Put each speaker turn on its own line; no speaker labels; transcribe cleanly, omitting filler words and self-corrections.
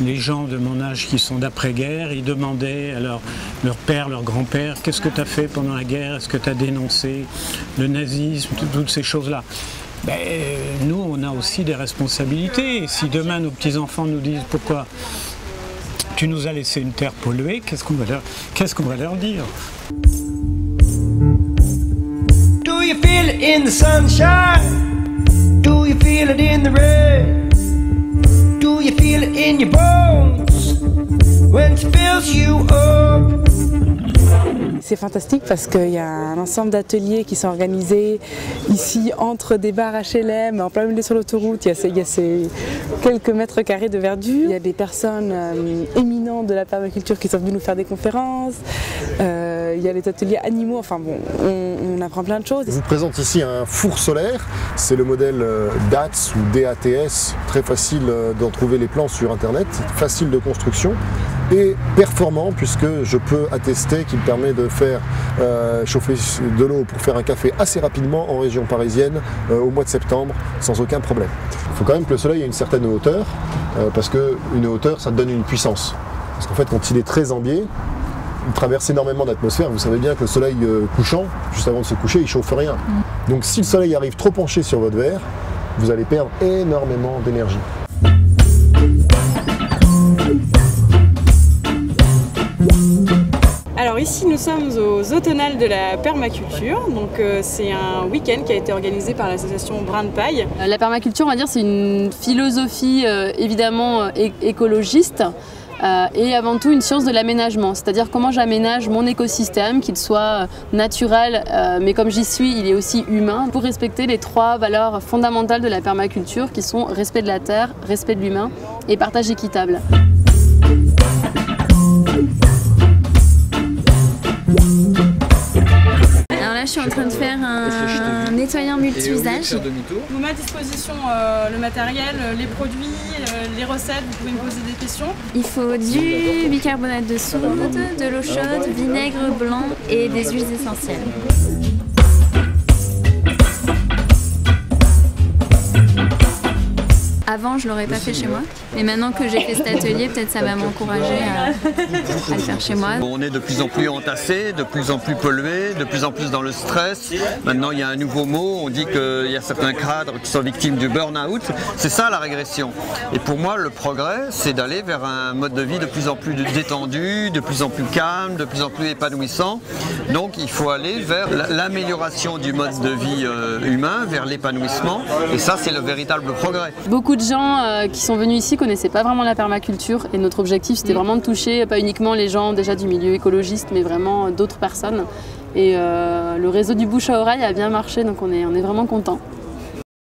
les gens de mon âge qui sont d'après-guerre, ils demandaient à leur père, leur grand-père, qu'est-ce que tu as fait pendant la guerre? Est-ce que tu as dénoncé le nazisme, toutes ces choses-là? Ben, nous, on a aussi des responsabilités. Et si demain nos petits-enfants nous disent pourquoi tu nous as laissé une terre polluée, qu'est-ce qu'on va leur dire?
Do you feel it in the sunshine? Do you feel it in the rain? Do you feel it in your bones when it fills you up?
C'est fantastique parce qu'il y a un ensemble d'ateliers qui sont organisés ici entre des bars HLM, en plein milieu sur l'autoroute. Il y a ces quelques mètres carrés de verdure. Il y a des personnes éminentes de la permaculture qui sont venues nous faire des conférences. Il y a les ateliers animaux, enfin bon, on apprend plein de choses.
Je vous présente ici un four solaire. C'est le modèle DATS ou DATS, très facile d'en trouver les plans sur internet, facile de construction et performant puisque je peux attester qu'il permet de faire chauffer de l'eau pour faire un café assez rapidement en région parisienne au mois de septembre sans aucun problème. Il faut quand même que le soleil ait une certaine hauteur parce qu'une hauteur ça donne une puissance. Parce qu'en fait quand il est très en biais, il traverse énormément d'atmosphère. Vous savez bien que le soleil couchant, juste avant de se coucher, il chauffe rien. Donc si le soleil arrive trop penché sur votre verre, vous allez perdre énormément d'énergie.
Alors ici nous sommes aux automnales de la permaculture, donc c'est un week-end qui a été organisé par l'association Brin de Paille.
La permaculture, on va dire, c'est une philosophie évidemment écologiste et avant tout une science de l'aménagement, c'est-à-dire comment j'aménage mon écosystème, qu'il soit naturel, mais comme j'y suis, il est aussi humain, pour respecter les 3 valeurs fondamentales de la permaculture qui sont respect de la terre, respect de l'humain et partage équitable.
Alors là, je suis en train de faire un nettoyant multi-usage.
Je vous mets à disposition le matériel, les produits, les recettes, vous pouvez me poser des questions.
Il faut du bicarbonate de soude, de l'eau chaude, vinaigre blanc et des huiles essentielles. Avant, je ne l'aurais pas fait chez moi, mais maintenant que j'ai fait cet atelier, peut-être ça va m'encourager à le faire chez moi.
On est de plus en plus entassé, de plus en plus pollué, de plus en plus dans le stress. Maintenant, il y a un nouveau mot, on dit qu'il y a certains cadres qui sont victimes du burn-out. C'est ça la régression. Et pour moi, le progrès, c'est d'aller vers un mode de vie de plus en plus détendu, de plus en plus calme, de plus en plus épanouissant. Donc, il faut aller vers l'amélioration du mode de vie humain, vers l'épanouissement. Et ça, c'est le véritable progrès.
Beaucoup de gens qui sont venus ici ne connaissaient pas vraiment la permaculture et notre objectif c'était vraiment de toucher pas uniquement les gens déjà du milieu écologiste mais vraiment d'autres personnes et le réseau du bouche à oreille a bien marché donc on est vraiment content.